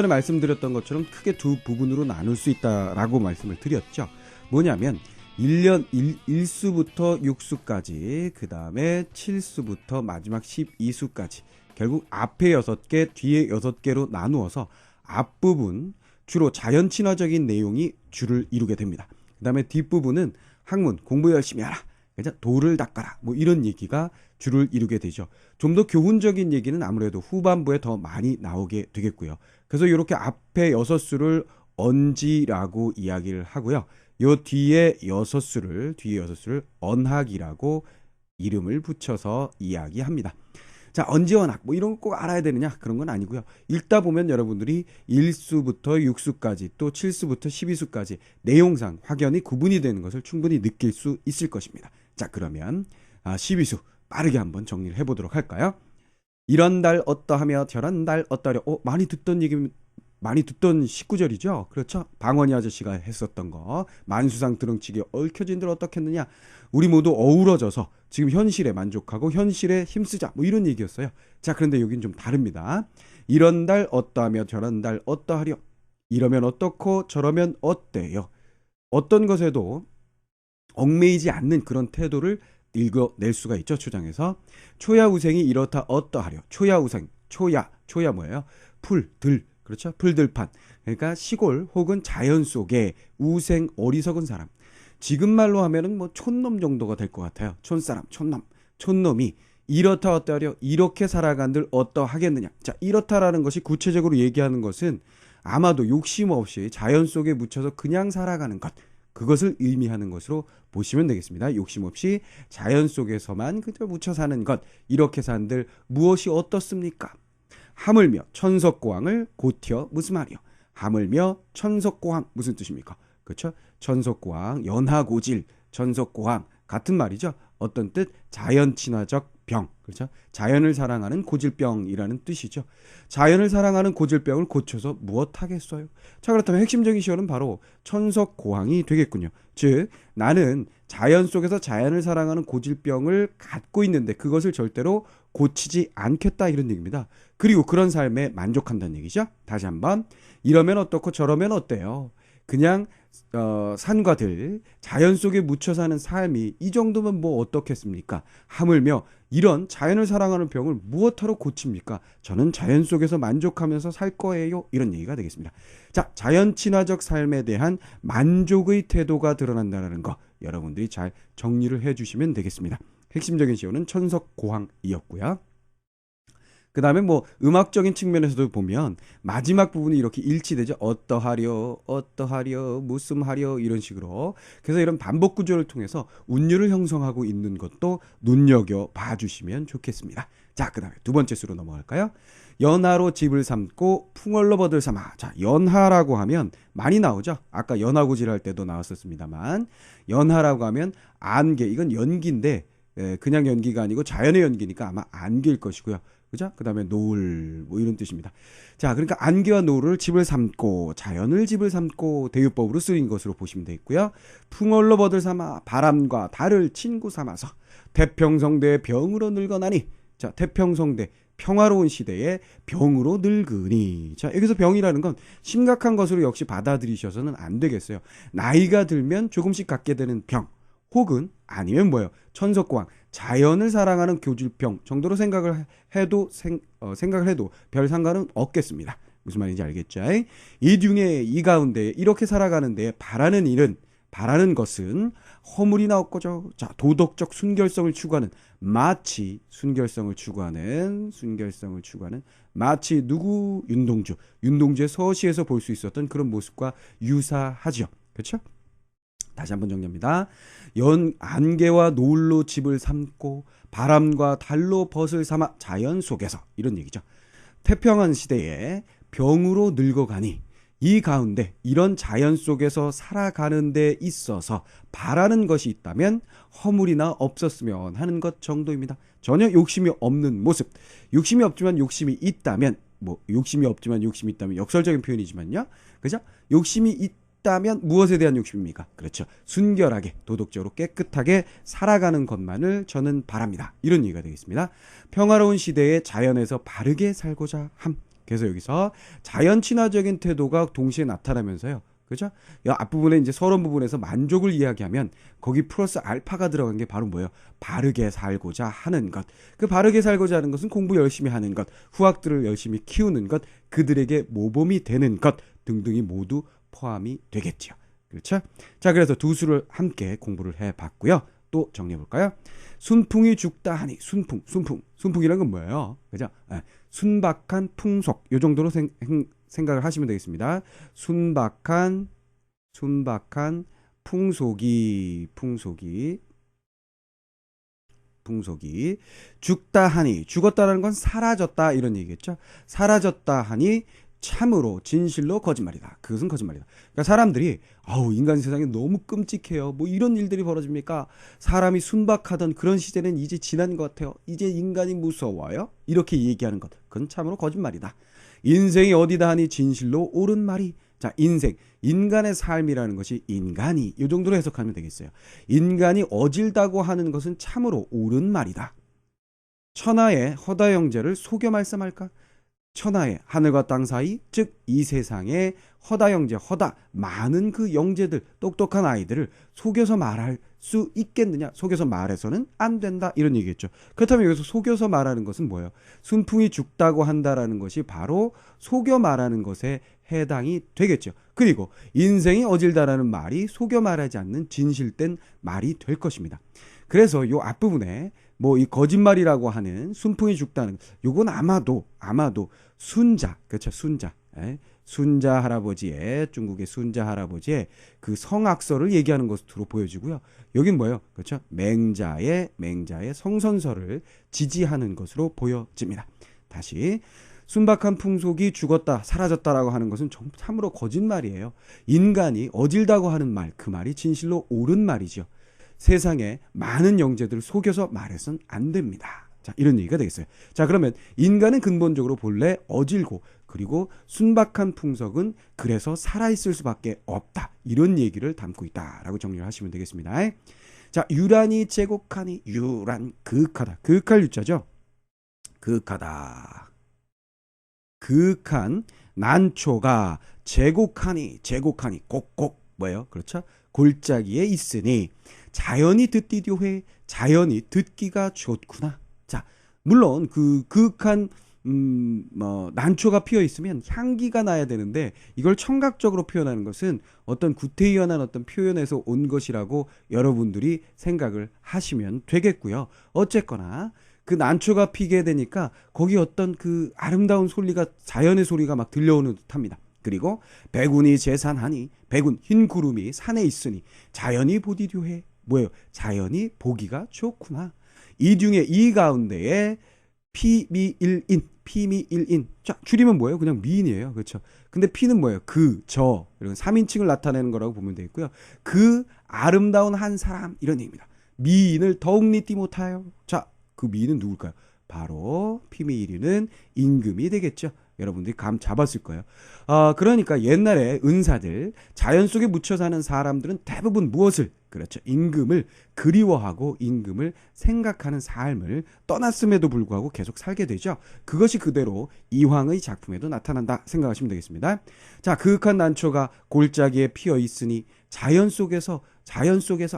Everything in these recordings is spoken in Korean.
전에 말씀드렸던 것처럼 크게 두 부분으로 나눌 수 있다라고 말씀을 드렸죠. 뭐냐면 1년 1수부터 6수까지, 그 다음에 7수부터 마지막 12수까지 결국 앞에 6개, 뒤에 6개로 나누어서 앞부분 주로 자연 친화적인 내용이 주를 이루게 됩니다. 그 다음에 뒷부분은 학문, 공부 열심히 하라, 그죠? 돌을 닦아라, 뭐 이런 얘기가 주를 이루게 되죠. 좀 더 교훈적인 얘기는 아무래도 후반부에 더 많이 나오게 되겠고요. 그래서 이렇게 앞에 6수를 언지라고 이야기를 하고요. 요 뒤에 6수를 언학이라고 이름을 붙여서 이야기합니다. 자, 언지언학 뭐 이런 거 꼭 알아야 되느냐? 그런 건 아니고요. 읽다 보면 여러분들이 1수부터 6수까지 또 7수부터 12수까지 내용상 확연히 구분이 되는 것을 충분히 느낄 수 있을 것입니다. 자, 그러면 12수 빠르게 한번 정리를 해보도록 할까요? 이런 달 어떠하며 저런 달 어떠하려. 많이 듣던 얘기, 많이 듣던 19절이죠. 그렇죠? 방언이 아저씨가 했었던 거. 만수상 드렁치기 얽혀진들 어떻겠느냐. 우리 모두 어우러져서 지금 현실에 만족하고 현실에 힘쓰자, 뭐 이런 얘기였어요. 자, 그런데 여긴 좀 다릅니다. 이런 달 어떠하며 저런 달 어떠하려. 이러면 어떻고 저러면 어때요. 어떤 것에도 얽매이지 않는 그런 태도를 읽어낼 수가 있죠. 초장에서 초야우생이 이렇다 어떠하려. 초야우생, 초야 뭐예요? 풀, 들, 그렇죠? 풀들판. 그러니까 시골 혹은 자연 속에 우생, 어리석은 사람. 지금 말로 하면은 뭐 촌놈 정도가 될 것 같아요. 촌사람, 촌놈이 이렇다 어떠하려. 이렇게 살아간들 어떠하겠느냐. 자, 이렇다라는 것이 구체적으로 얘기하는 것은 아마도 욕심 없이 자연 속에 묻혀서 그냥 살아가는 것, 그것을 의미하는 것으로 보시면 되겠습니다. 욕심 없이 자연 속에서만 그저 묻혀 사는 것, 이렇게 산들 무엇이 어떻습니까? 하물며 천석고왕을 고티어, 무슨 말이요? 하물며 천석고왕 무슨 뜻입니까? 그렇죠? 천석고왕, 연하고질, 천석고왕 같은 말이죠. 어떤 뜻? 자연 친화적 병, 그렇죠? 자연을 사랑하는 고질병이라는 뜻이죠. 자연을 사랑하는 고질병을 고쳐서 무엇하겠어요? 자, 그렇다면 핵심적인 시어는 바로 천석고왕이 되겠군요. 즉, 나는 자연 속에서 자연을 사랑하는 고질병을 갖고 있는데 그것을 절대로 고치지 않겠다, 이런 얘기입니다. 그리고 그런 삶에 만족한다는 얘기죠. 다시 한번, 이러면 어떻고 저러면 어때요? 그냥 산과 들, 자연 속에 묻혀 사는 삶이 이 정도면 뭐 어떻겠습니까? 하물며 이런 자연을 사랑하는 병을 무엇하러 고칩니까? 저는 자연 속에서 만족하면서 살 거예요. 이런 얘기가 되겠습니다. 자, 자연 친화적 삶에 대한 만족의 태도가 드러난다는 거, 여러분들이 잘 정리를 해주시면 되겠습니다. 핵심적인 시호는 천석고왕이었고요. 그 다음에 뭐 음악적인 측면에서도 보면 마지막 부분이 이렇게 일치되죠. 어떠하려, 무슨 하려, 이런 식으로. 그래서 이런 반복 구조를 통해서 운율을 형성하고 있는 것도 눈여겨 봐주시면 좋겠습니다. 자, 그 다음에 두 번째 수로 넘어갈까요? 연하로 집을 삼고 풍월로 버들 삼아. 자, 연하라고 하면 많이 나오죠. 아까 연하고질 할 때도 나왔었습니다만, 연하라고 하면 안개, 이건 연기인데 그냥 연기가 아니고 자연의 연기니까 아마 안개일 것이고요. 그죠? 그 다음에 노을, 뭐 이런 뜻입니다. 자, 그러니까 안개와 노을을 집을 삼고 자연을 집을 삼고 대유법으로 쓰인 것으로 보시면 되겠고요. 풍월로 버들 삼아 바람과 달을 친구 삼아서 태평성대의 병으로 늙어나니. 자, 태평성대, 평화로운 시대에 병으로 늙으니. 자, 여기서 병이라는 건 심각한 것으로 역시 받아들이셔서는 안 되겠어요. 나이가 들면 조금씩 갖게 되는 병, 혹은 아니면 뭐예요? 천석고왕, 자연을 사랑하는 교질병 정도로 생각을 해도 별 상관은 없겠습니다. 무슨 말인지 알겠죠? 이 중에 이 가운데 이렇게 살아가는데 바라는 것은 허물이나 없고죠. 자, 도덕적 순결성을 추구하는, 마치 마치 누구? 윤동주의 서시에서 볼 수 있었던 그런 모습과 유사하죠. 그렇죠? 다시 한번 정리합니다. 안개와 노을로 집을 삼고 바람과 달로 벗을 삼아 자연 속에서, 이런 얘기죠. 태평한 시대에 병으로 늙어가니 이 가운데 이런 자연 속에서 살아가는 데 있어서 바라는 것이 있다면 허물이나 없었으면 하는 것 정도입니다. 전혀 욕심이 없는 모습. 욕심이 없지만 욕심이 있다면, 역설적인 표현이지만요. 그죠? 욕심이 있다면 무엇에 대한 욕심입니까? 그렇죠. 순결하게, 도덕적으로 깨끗하게 살아가는 것만을 저는 바랍니다. 이런 얘기가 되겠습니다. 평화로운 시대에 자연에서 바르게 살고자 함. 그래서 여기서 자연 친화적인 태도가 동시에 나타나면서요. 그죠? 이 앞부분에 이제 서론 부분에서 만족을 이야기하면 거기 플러스 알파가 들어간 게 바로 뭐예요? 바르게 살고자 하는 것. 그 바르게 살고자 하는 것은 공부 열심히 하는 것, 후학들을 열심히 키우는 것, 그들에게 모범이 되는 것 등등이 모두 포함이 되겠죠. 그렇죠? 자, 그래서 두 수를 함께 공부를 해봤고요. 또 정리해볼까요? 순풍이 죽다 하니, 순풍이란 건 뭐예요? 그죠? 순박한 풍속, 요 정도로 생각을 하시면 되겠습니다. 순박한 풍속이 죽다 하니, 죽었다라는 건 사라졌다 이런 얘기겠죠. 사라졌다 하니 참으로 진실로 거짓말이다. 그것은 거짓말이다. 그러니까 사람들이 인간 세상에 너무 끔찍해요. 뭐 이런 일들이 벌어집니까? 사람이 순박하던 그런 시대는 이제 지난 것 같아요. 이제 인간이 무서워요. 이렇게 얘기하는 것. 그건 참으로 거짓말이다. 인생이 어디다 하니 진실로 옳은 말이. 자, 인간의 삶이라는 것이 인간이 이 정도로 해석하면 되겠어요. 인간이 어질다고 하는 것은 참으로 옳은 말이다. 천하의 허다 형제를 속여 말씀할까? 천하의 하늘과 땅 사이, 즉 이 세상의 허다 형제, 많은 그 형제들, 똑똑한 아이들을 속여서 말할 수 있겠느냐? 속여서 말해서는 안 된다 이런 얘기겠죠. 그렇다면 여기서 속여서 말하는 것은 뭐예요? 순풍이 죽다고 한다라는 것이 바로 속여 말하는 것에 해당이 되겠죠. 그리고 인생이 어질다라는 말이 속여 말하지 않는 진실된 말이 될 것입니다. 그래서 요 앞부분에 뭐 이 거짓말이라고 하는 순풍이 죽다는 요건 아마도 순자, 그렇죠? 순자 할아버지의, 중국의 순자 할아버지의 그 성악설을 얘기하는 것으로 보여지고요. 여긴 뭐예요? 그렇죠? 맹자의 성선설을 지지하는 것으로 보여집니다. 다시 순박한 풍속이 죽었다, 사라졌다라고 하는 것은 참으로 거짓말이에요. 인간이 어질다고 하는 말, 그 말이 진실로 옳은 말이죠. 세상에 많은 영재들을 속여서 말해서는 안 됩니다. 자, 이런 얘기가 되겠어요. 자, 그러면 인간은 근본적으로 본래 어질고 그리고 순박한 풍속은 그래서 살아있을 수밖에 없다. 이런 얘기를 담고 있다라고 정리를 하시면 되겠습니다. 자, 유란이 제곡하니, 유란, 그윽하다. 그윽할 유자죠. 그윽하다. 그윽한 난초가 제곡하니 꼭꼭 뭐예요? 그렇죠? 골짜기에 있으니 자연이 듣디디오해, 자연이 듣기가 좋구나. 자, 물론 그 그윽한 난초가 피어 있으면 향기가 나야 되는데 이걸 청각적으로 표현하는 것은 어떤 구태의연한 어떤 표현에서 온 것이라고 여러분들이 생각을 하시면 되겠고요. 어쨌거나 그 난초가 피게 되니까 거기 어떤 그 아름다운 소리가, 자연의 소리가 막 들려오는 듯합니다. 그리고 백운이 제산하니, 백운 흰 구름이 산에 있으니 자연이 보디듀해, 뭐예요? 자연이 보기가 좋구나. 이 중에 이 가운데에 피미일인. 자, 줄이면 뭐예요? 그냥 미인이에요. 그렇죠? 근데 피는 뭐예요? 이런 3인칭을 나타내는 거라고 보면 되겠고요. 그 아름다운 한 사람, 이런 얘기입니다. 미인을 더욱 잊지 못하여. 자, 그 미인은 누굴까요? 바로 피미일인은 임금이 되겠죠. 여러분들이 감 잡았을 거예요. 그러니까 옛날에 은사들, 자연 속에 묻혀 사는 사람들은 대부분 무엇을, 그렇죠, 임금을 그리워하고 임금을 생각하는 삶을 떠났음에도 불구하고 계속 살게 되죠. 그것이 그대로 이황의 작품에도 나타난다 생각하시면 되겠습니다. 자, 그윽한 난초가 골짜기에 피어 있으니 자연 속에서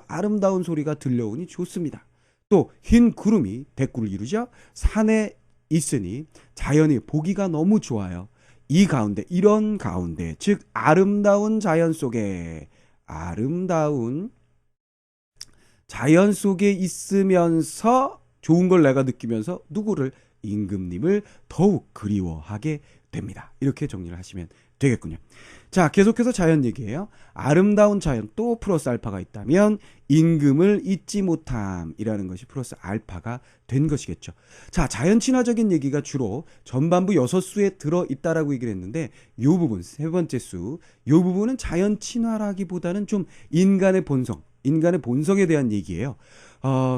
아름다운 소리가 들려오니 좋습니다. 또 흰 구름이 대꾸를 이루죠. 산에 있으니 자연이 보기가 너무 좋아요. 이런 가운데, 즉 아름다운 자연 속에 있으면서 좋은 걸 내가 느끼면서 누구를, 임금님을 더욱 그리워하게 됩니다. 이렇게 정리를 하시면 되겠군요. 자, 계속해서 자연 얘기예요. 아름다운 자연, 또 플러스 알파가 있다면 임금을 잊지 못함이라는 것이 플러스 알파가 된 것이겠죠. 자, 자연 친화적인 얘기가 주로 전반부 6수에 들어있다라고 얘기를 했는데, 요 부분, 세 번째 수, 요 부분은 자연 친화라기보다는 좀 인간의 본성에 대한 얘기예요.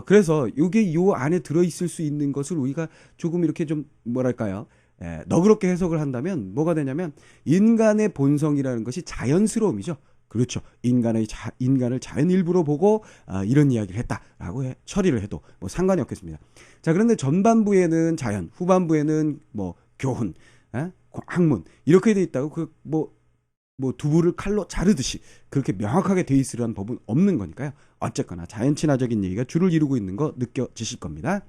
그래서 요게 요 안에 들어있을 수 있는 것을 우리가 조금 이렇게 좀 뭐랄까요? 너그럽게 해석을 한다면 뭐가 되냐면, 인간의 본성이라는 것이 자연스러움이죠. 그렇죠. 인간을 자연 일부로 보고 이런 이야기를 했다라고 처리를 해도 뭐 상관이 없겠습니다. 자, 그런데 전반부에는 자연, 후반부에는 뭐 교훈, 항문 이렇게 돼 있다고 뭐 두부를 칼로 자르듯이 그렇게 명확하게 돼 있으려는 법은 없는 거니까요. 어쨌거나 자연친화적인 얘기가 주를 이루고 있는 거 느껴지실 겁니다.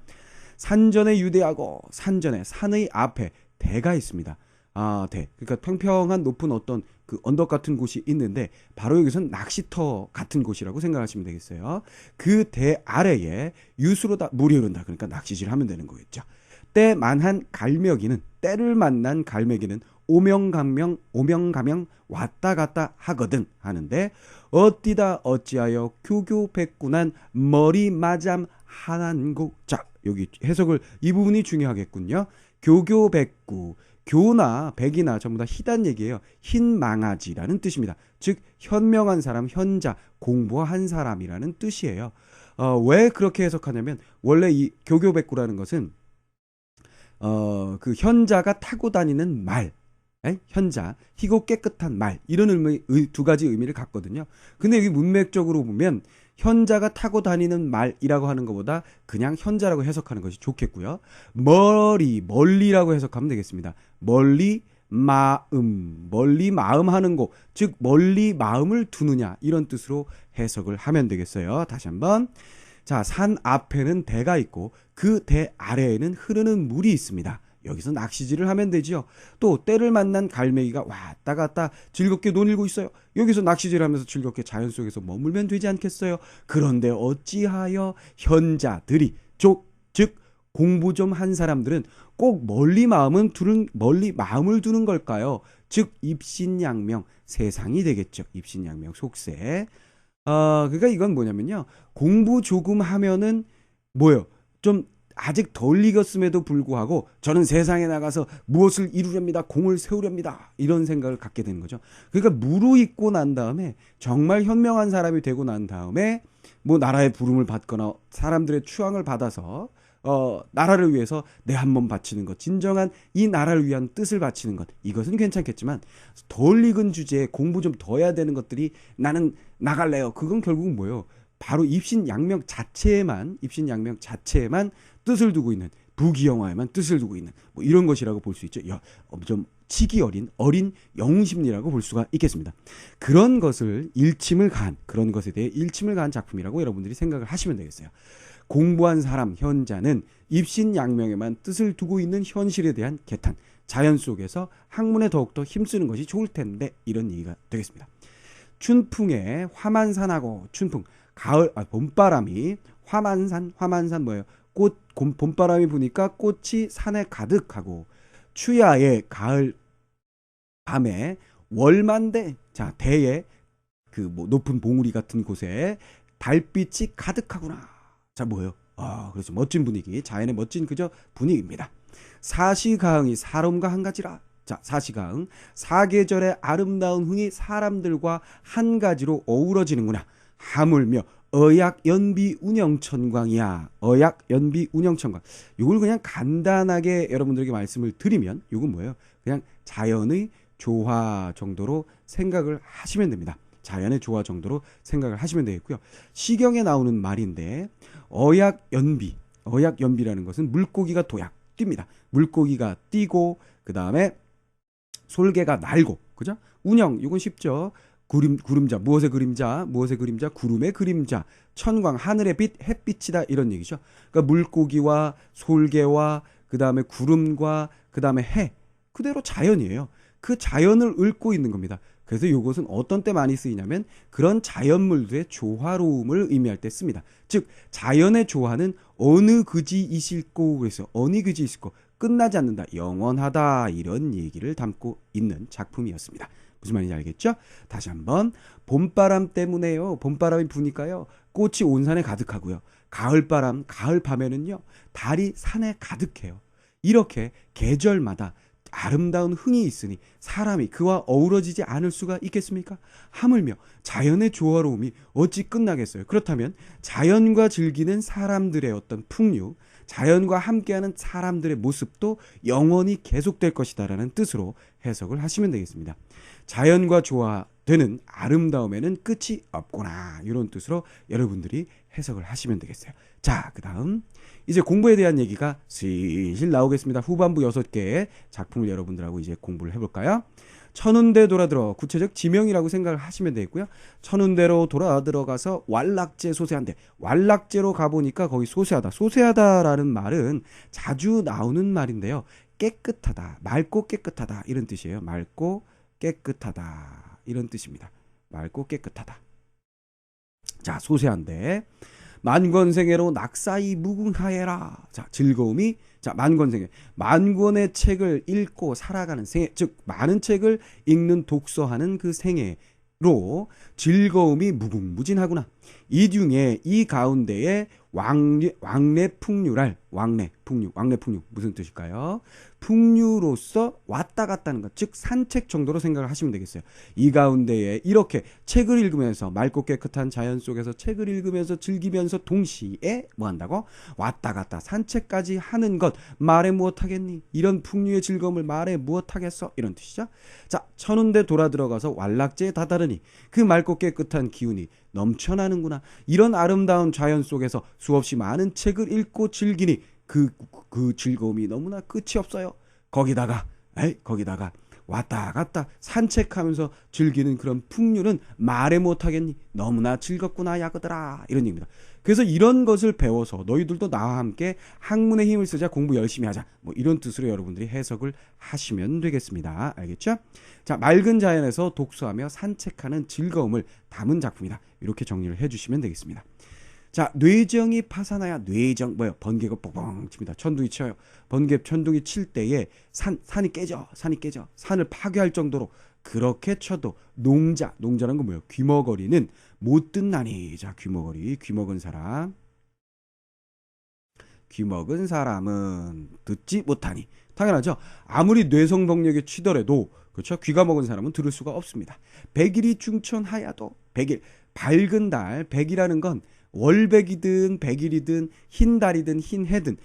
산전에 유대하고 산전에 산의 앞에 대가 있습니다. 대. 그러니까 평평한 높은 어떤 그 언덕 같은 곳이 있는데 바로 여기서는 낚시터 같은 곳이라고 생각하시면 되겠어요. 그 대 아래에 유수로다 물이 흐른다. 그러니까 낚시질 하면 되는 거겠죠. 때만한 갈매기는 때를 만난 갈매기는 오명가명 왔다 갔다 하거든 하는데 어디다 어찌하여 교교백군한 머리마잠 하난고. 자, 여기 해석을 이 부분이 중요하겠군요. 교교백구 교나 백이나 전부 다 희단 얘기예요. 흰 망아지라는 뜻입니다. 즉 현명한 사람, 현자, 공부한 사람이라는 뜻이에요. 왜 그렇게 해석하냐면 원래 이 교교백구라는 것은 그 현자가 타고 다니는 말, 현자, 희고 깨끗한 말 이런 두 가지 의미를 갖거든요. 근데 여기 문맥적으로 보면 현자가 타고 다니는 말이라고 하는 것보다 그냥 현자라고 해석하는 것이 좋겠고요. 멀리라고 해석하면 되겠습니다. 멀리 마음 하는 곳, 즉 멀리 마음을 두느냐 이런 뜻으로 해석을 하면 되겠어요. 다시 한번. 자, 산 앞에는 대가 있고 그 대 아래에는 흐르는 물이 있습니다. 여기서 낚시질을 하면 되지요. 또 때를 만난 갈매기가 왔다 갔다 즐겁게 논일고 있어요. 여기서 낚시질하면서 즐겁게 자연 속에서 머물면 되지 않겠어요? 그런데 어찌하여 현자들이 즉 공부 좀 한 사람들은 꼭 멀리 마음을 두는 걸까요? 즉 입신양명 세상이 되겠죠. 입신양명 속세. 그러니까 이건 뭐냐면요. 공부 조금 하면은 뭐요? 좀 아직 덜 익었음에도 불구하고 저는 세상에 나가서 무엇을 이루렵니다. 공을 세우렵니다. 이런 생각을 갖게 되는 거죠. 그러니까 무르익고 난 다음에 정말 현명한 사람이 되고 난 다음에 뭐 나라의 부름을 받거나 사람들의 추앙을 받아서 나라를 위해서 내 한 몸 바치는 것, 진정한 이 나라를 위한 뜻을 바치는 것, 이것은 괜찮겠지만 덜 익은 주제에 공부 좀 더 해야 되는 것들이 나는 나갈래요. 그건 결국은 뭐예요? 바로 입신양명 자체에만 뜻을 두고 있는, 부귀영화에만 뜻을 두고 있는 뭐 이런 것이라고 볼 수 있죠. 좀 치기 어린 영웅심리라고 볼 수가 있겠습니다. 그런 것에 대해 일침을 가한 작품이라고 여러분들이 생각을 하시면 되겠어요. 공부한 사람 현자는 입신양명에만 뜻을 두고 있는 현실에 대한 개탄, 자연 속에서 학문에 더욱더 힘쓰는 것이 좋을 텐데 이런 얘기가 되겠습니다. 춘풍에 화만산하고 춘풍 봄바람이 화만산 뭐예요? 봄바람이 부니까 꽃이 산에 가득하고 추야의 가을 밤에 월만대 자 대에 그 뭐 높은 봉우리 같은 곳에 달빛이 가득하구나. 자 뭐예요? 그렇죠. 멋진 분위기, 자연의 멋진 그저 분위기입니다. 사시가흥이 사람과 한 가지라. 자, 사시가흥 사계절의 아름다운 흥이 사람들과 한 가지로 어우러지는구나. 하물며 어약연비 운영천광이야. 어약연비 운영천광. 이걸 그냥 간단하게 여러분들에게 말씀을 드리면 이건 뭐예요? 그냥 자연의 조화 정도로 생각을 하시면 됩니다. 자연의 조화 정도로 생각을 하시면 되겠고요. 시경에 나오는 말인데 어약연비라는 것은 물고기가 도약 뜁니다. 물고기가 뛰고 그 다음에 솔개가 날고 그죠? 운영 이건 쉽죠. 구름자 무엇의 그림자 구름의 그림자 천광 하늘의 빛 햇빛이다 이런 얘기죠. 그러니까 물고기와 솔개와 그 다음에 구름과 그 다음에 해 그대로 자연이에요. 그 자연을 읊고 있는 겁니다. 그래서 이것은 어떤 때 많이 쓰이냐면 그런 자연물들의 조화로움을 의미할 때 씁니다. 즉 자연의 조화는 어느 그지 있을꼬 그래서 어느 그지 있을꼬 끝나지 않는다 영원하다 이런 얘기를 담고 있는 작품이었습니다. 무슨 말인지 알겠죠? 다시 한번 봄바람 때문에요. 봄바람이 부니까요. 꽃이 온 산에 가득하고요. 가을 밤에는요. 달이 산에 가득해요. 이렇게 계절마다 아름다운 흥이 있으니 사람이 그와 어우러지지 않을 수가 있겠습니까? 하물며 자연의 조화로움이 어찌 끝나겠어요. 그렇다면 자연과 즐기는 사람들의 어떤 풍류, 자연과 함께하는 사람들의 모습도 영원히 계속될 것이다라는 뜻으로 해석을 하시면 되겠습니다. 자연과 조화되는 아름다움에는 끝이 없구나. 이런 뜻으로 여러분들이 해석을 하시면 되겠어요. 자, 그 다음 이제 공부에 대한 얘기가 슬슬 나오겠습니다. 후반부 6개의 작품을 여러분들하고 이제 공부를 해볼까요? 천운대 돌아들어, 구체적 지명이라고 생각을 하시면 되겠고요. 천운대로 돌아들어가서 왈락제 소세한데, 왈락제로 가보니까 거기 소세하다. 소세하다라는 말은 자주 나오는 말인데요. 깨끗하다, 맑고 깨끗하다 이런 뜻이에요. 맑고 깨끗하다 이런 뜻입니다. 맑고 깨끗하다. 자, 소세한데 만권생애로 낙사이 무궁하여라. 자, 즐거움이, 자, 만권생애, 만권의 책을 읽고 살아가는 생애, 즉 많은 책을 읽는 독서하는 그 생애로 즐거움이 무궁무진하구나. 이 중에 이 가운데에 왕래 풍류랄, 왕래 풍류 무슨 뜻일까요? 풍류로서 왔다 갔다는 것, 즉 산책 정도로 생각을 하시면 되겠어요. 이 가운데에 이렇게 책을 읽으면서, 맑고 깨끗한 자연 속에서 책을 읽으면서 즐기면서 동시에 뭐 한다고? 왔다 갔다 산책까지 하는 것, 말해 무엇하겠니? 이런 풍류의 즐거움을 말해 무엇하겠어? 이런 뜻이죠. 자, 천운대 돌아 들어가서 왈락제에 다다르니 그 맑고 깨끗한 기운이 넘쳐나는구나. 이런 아름다운 자연 속에서 수없이 많은 책을 읽고 즐기니 그 즐거움이 너무나 끝이 없어요. 거기다가 왔다 갔다 산책하면서 즐기는 그런 풍류는 말해 못하겠니? 너무나 즐겁구나 야그들아. 이런 얘기입니다. 그래서 이런 것을 배워서 너희들도 나와 함께 학문의 힘을 쓰자, 공부 열심히 하자, 뭐 이런 뜻으로 여러분들이 해석을 하시면 되겠습니다. 알겠죠? 자, 맑은 자연에서 독서하며 산책하는 즐거움을 담은 작품이다. 이렇게 정리를 해주시면 되겠습니다. 자, 뇌정이 파산하여, 뇌정 뭐요? 번개가 뻥뻥 칩니다. 천둥이 쳐요. 번개 천둥이 칠 때에 산이 깨져. 산을 파괴할 정도로 그렇게 쳐도 농자라는 건 뭐예요? 귀머거리는 못 듣나니. 자, 귀 먹은 사람은 듣지 못하니. 당연하죠. 아무리 뇌성동력이 치더라도, 그렇죠? 귀가 먹은 사람은 들을 수가 없습니다. 백일이 중천하야도, 백일, 밝은 달, 백이라는 건 월백이든 백일이든 흰달이든 흰해든,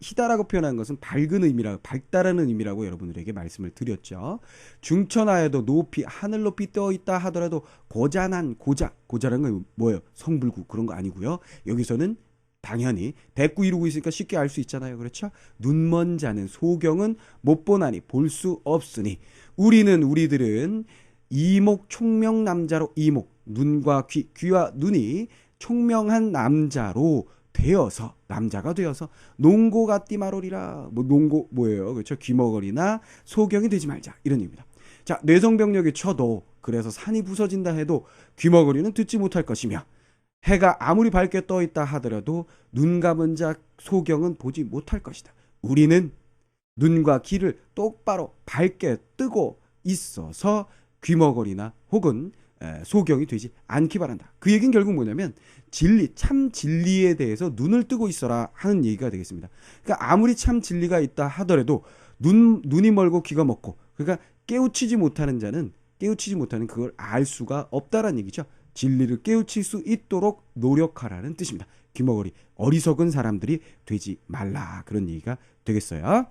희다라고 표현하는 것은 밝은 의미라고, 밝다라는 의미라고 여러분들에게 말씀을 드렸죠. 중천하에도 높이, 하늘 높이 떠 있다 하더라도 고자라는 건 뭐예요? 성불구 그런 거 아니고요. 여기서는 당연히 대꾸 이루고 있으니까 쉽게 알 수 있잖아요. 그렇죠? 눈먼 자는 소경은 못 보나니 볼 수 없으니, 우리들은 이목 총명 남자로, 이목 눈과 귀와 눈이 총명한 남자가 되어서 농고가 띠마로리라. 뭐 농고 뭐예요? 그렇죠? 귀머거리나 소경이 되지 말자, 이런 의미입니다. 자, 뇌성병력이 쳐도, 그래서 산이 부서진다 해도 귀머거리는 듣지 못할 것이며, 해가 아무리 밝게 떠 있다 하더라도 눈 감은 자 소경은 보지 못할 것이다. 우리는 눈과 귀를 똑바로 밝게 뜨고 있어서 귀머거리나 혹은 소경이 되지 않기 바란다. 그 얘기는 결국 뭐냐면 참 진리에 대해서 눈을 뜨고 있어라 하는 얘기가 되겠습니다. 그러니까 아무리 참 진리가 있다 하더라도 눈이 멀고 귀가 먹고, 그러니까 깨우치지 못하는 그걸 알 수가 없다라는 얘기죠. 진리를 깨우칠 수 있도록 노력하라는 뜻입니다. 귀머거리, 어리석은 사람들이 되지 말라, 그런 얘기가 되겠어요.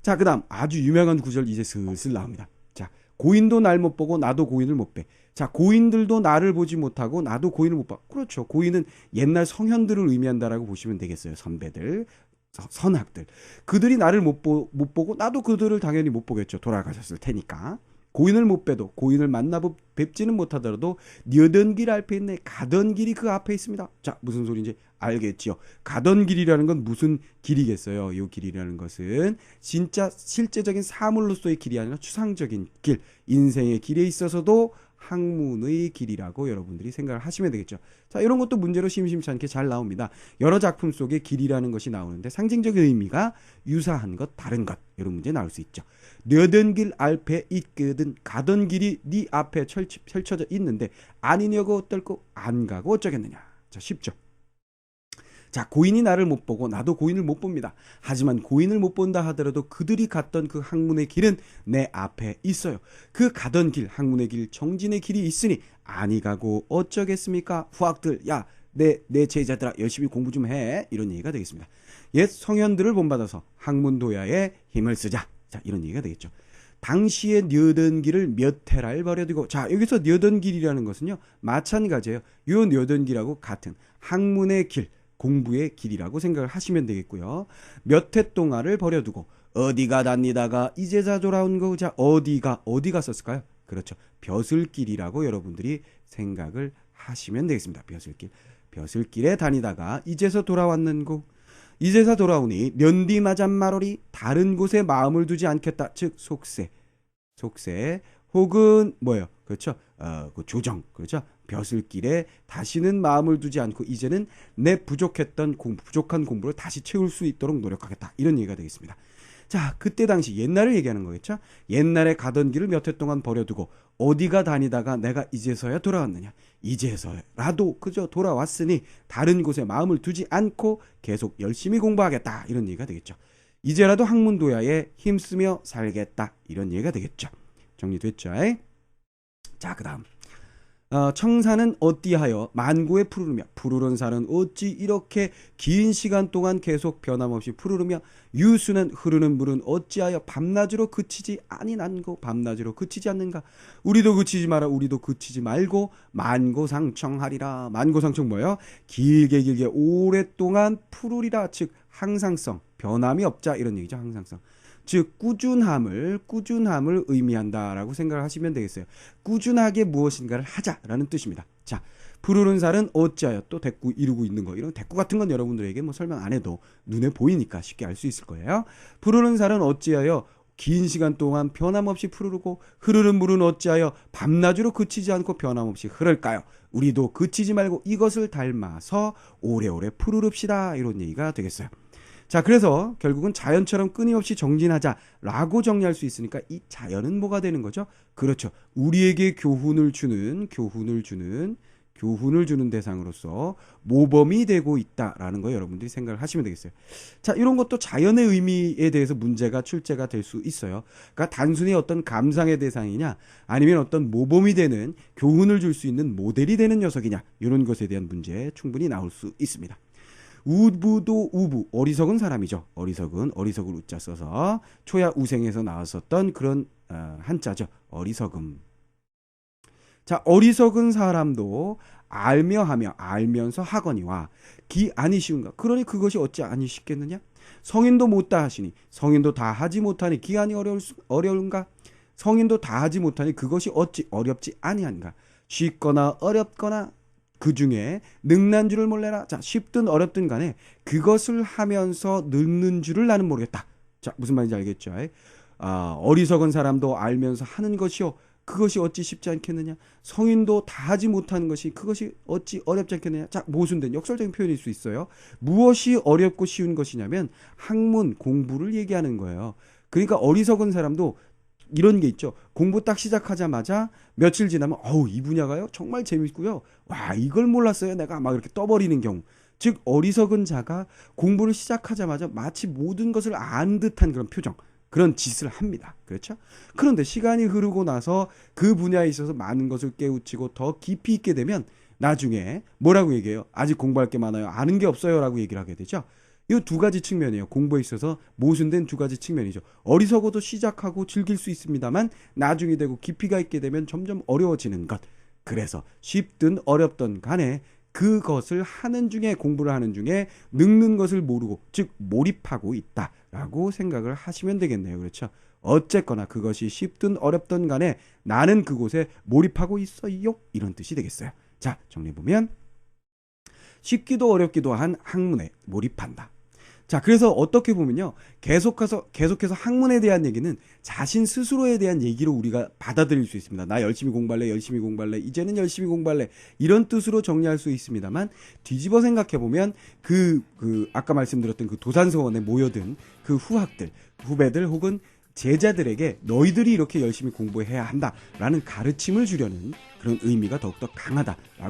자, 그 다음 아주 유명한 구절 이제 슬슬 나옵니다. 자, 고인도 날 못 보고 나도 고인을 못 뵈. 자, 고인들도 나를 보지 못하고 나도 고인을 못 봐. 그렇죠. 고인은 옛날 성현들을 의미한다라고 보시면 되겠어요. 선배들, 선학들. 그들이 나를 못 보고 나도 그들을 당연히 못 보겠죠. 돌아가셨을 테니까. 고인을 못 뵈도, 고인을 만나 뵙지는 못하더라도 뉘어던 길 앞에 있네. 가던 길이 그 앞에 있습니다. 자, 무슨 소리인지 알겠지요. 가던 길이라는 건 무슨 길이겠어요? 이 길이라는 것은 진짜 실제적인 사물로서의 길이 아니라 추상적인 길, 인생의 길에 있어서도 학문의 길이라고 여러분들이 생각을 하시면 되겠죠. 자, 이런 것도 문제로 심심치 않게 잘 나옵니다. 여러 작품 속에 길이라는 것이 나오는데 상징적인 의미가 유사한 것, 다른 것, 이런 문제 나올 수 있죠. 뉘어던 길 앞에 있거든. 가던 길이 네 앞에 펼쳐져 있는데 아니냐고 어떨고 안 가고 어쩌겠느냐. 자, 쉽죠. 자, 고인이 나를 못 보고 나도 고인을 못 봅니다. 하지만 고인을 못 본다 하더라도 그들이 갔던 그 학문의 길은 내 앞에 있어요. 그 가던 길, 학문의 길, 정진의 길이 있으니 아니 가고 어쩌겠습니까? 후학들, 야, 내 제자들아 열심히 공부 좀 해. 이런 얘기가 되겠습니다. 옛 성현들을 본받아서 학문도야에 힘을 쓰자. 자, 이런 얘기가 되겠죠. 당시에 녀던 길을 몇 해랄 버려두고. 자, 여기서 녀던 길이라는 것은요, 마찬가지예요. 요 녀던 길하고 같은 학문의 길, 공부의 길이라고 생각을 하시면 되겠고요. 몇 해 동안을 버려두고 어디가 답니다가 이제자 돌아온 거. 자, 어디가 썼을까요? 그렇죠. 벼슬길이라고 여러분들이 생각을 하시면 되겠습니다. 벼슬길에 다니다가 이제서 돌아왔는고. 이제서 돌아오니 면디 맞은마로리 다른 곳에 마음을 두지 않겠다. 즉 속세 혹은 뭐예요? 그렇죠. 그 조정. 그렇죠. 벼슬길에 다시는 마음을 두지 않고 이제는 내 부족한 공부를 다시 채울 수 있도록 노력하겠다. 이런 얘기가 되겠습니다. 자, 그때 당시 옛날을 얘기하는 거겠죠. 옛날에 가던 길을 몇 해 동안 버려두고 어디가 다니다가 내가 이제서야 돌아왔느냐. 이제서라도 그저 돌아왔으니 다른 곳에 마음을 두지 않고 계속 열심히 공부하겠다. 이런 얘기가 되겠죠. 이제라도 학문도야에 힘쓰며 살겠다. 이런 얘기가 되겠죠. 정리됐죠? 자, 그 다음. 청사는 어찌하여 만고에 푸르르며 푸르른 산은 어찌 이렇게 긴 시간 동안 계속 변함없이 푸르르며 유수는 흐르는 물은 어찌하여 밤낮으로 그치지 아니난고. 밤낮으로 그치지 않는가. 우리도 그치지 마라. 우리도 그치지 말고 만고상청하리라. 만고상청 뭐예요? 길게 오랫동안 푸르리라. 즉 항상성, 변함이 없자 이런 얘기죠. 항상성. 즉 꾸준함을 의미한다라고 생각을 하시면 되겠어요. 꾸준하게 무엇인가를 하자라는 뜻입니다. 자, 푸르른 살은 어찌하여 또 대꾸 이루고 있는 거. 이런 대꾸 같은 건 여러분들에게 뭐 설명 안 해도 눈에 보이니까 쉽게 알 수 있을 거예요. 푸르른 살은 어찌하여 긴 시간 동안 변함없이 푸르르고 흐르는 물은 어찌하여 밤낮으로 그치지 않고 변함없이 흐를까요? 우리도 그치지 말고 이것을 닮아서 오래오래 푸르릅시다. 이런 얘기가 되겠어요. 자, 그래서 결국은 자연처럼 끊임없이 정진하자라고 정리할 수 있으니까 이 자연은 뭐가 되는 거죠? 그렇죠. 우리에게 교훈을 주는 대상으로서 모범이 되고 있다라는 거 여러분들이 생각을 하시면 되겠어요. 자, 이런 것도 자연의 의미에 대해서 문제가 출제가 될 수 있어요. 그러니까 단순히 어떤 감상의 대상이냐 아니면 어떤 모범이 되는 교훈을 줄 수 있는 모델이 되는 녀석이냐 이런 것에 대한 문제 충분히 나올 수 있습니다. 우부도 우부, 어리석은 사람이죠. 어리석을 우자 써서 초야 우생에서 나왔었던 그런 한자죠. 어리석음. 자, 어리석은 사람도 알면서 하거니와 기 아니 쉬운가. 그러니 그것이 어찌 아니 쉽겠느냐. 성인도 못다 하시니 성인도 다 하지 못하니 기 아니 어려운가. 성인도 다 하지 못하니 그것이 어찌 어렵지 아니한가. 쉽거나 어렵거나 그 중에 늙는 줄을 몰라라. 자, 쉽든 어렵든 간에 그것을 하면서 늙는 줄을 나는 모르겠다. 자, 무슨 말인지 알겠죠? 어리석은 사람도 알면서 하는 것이요. 그것이 어찌 쉽지 않겠느냐. 성인도 다 하지 못하는 것이 그것이 어찌 어렵지 않겠느냐. 자, 모순된 역설적인 표현일 수 있어요. 무엇이 어렵고 쉬운 것이냐면 학문, 공부를 얘기하는 거예요. 그러니까 어리석은 사람도 이런 게 있죠. 공부 딱 시작하자마자 며칠 지나면 이 분야가요 정말 재밌고요. 와, 이걸 몰랐어요. 내가 막 이렇게 떠버리는 경우. 즉 어리석은 자가 공부를 시작하자마자 마치 모든 것을 안 듯한 그런 표정, 그런 짓을 합니다. 그렇죠? 그런데 시간이 흐르고 나서 그 분야에 있어서 많은 것을 깨우치고 더 깊이 있게 되면 나중에 뭐라고 얘기해요? 아직 공부할 게 많아요. 아는 게 없어요. 라고 얘기를 하게 되죠. 이 두 가지 측면이에요. 공부에 있어서 모순된 두 가지 측면이죠. 어리석어도 시작하고 즐길 수 있습니다만 나중이 되고 깊이가 있게 되면 점점 어려워지는 것. 그래서 쉽든 어렵든 간에 그것을 하는 중에, 공부를 하는 중에 늙는 것을 모르고, 즉 몰입하고 있다라고 생각을 하시면 되겠네요. 그렇죠? 어쨌거나 그것이 쉽든 어렵든 간에 나는 그곳에 몰입하고 있어요. 이런 뜻이 되겠어요. 자, 정리해보면 쉽기도 어렵기도 한 학문에 몰입한다. 자, 그래서 어떻게 보면요, 계속해서 학문에 대한 얘기는 자신 스스로에 대한 얘기로 우리가 받아들일 수 있습니다. 나 열심히 공부할래, 이제는 열심히 공부할래, 이런 뜻으로 정리할 수 있습니다만, 뒤집어 생각해보면 아까 말씀드렸던 그 도산서원에 모여든 그 후배들 혹은 제자들에게 너희들이 이렇게 열심히 공부해야 한다라는 가르침을 주려는 그런 의미가 더욱더 강하다라고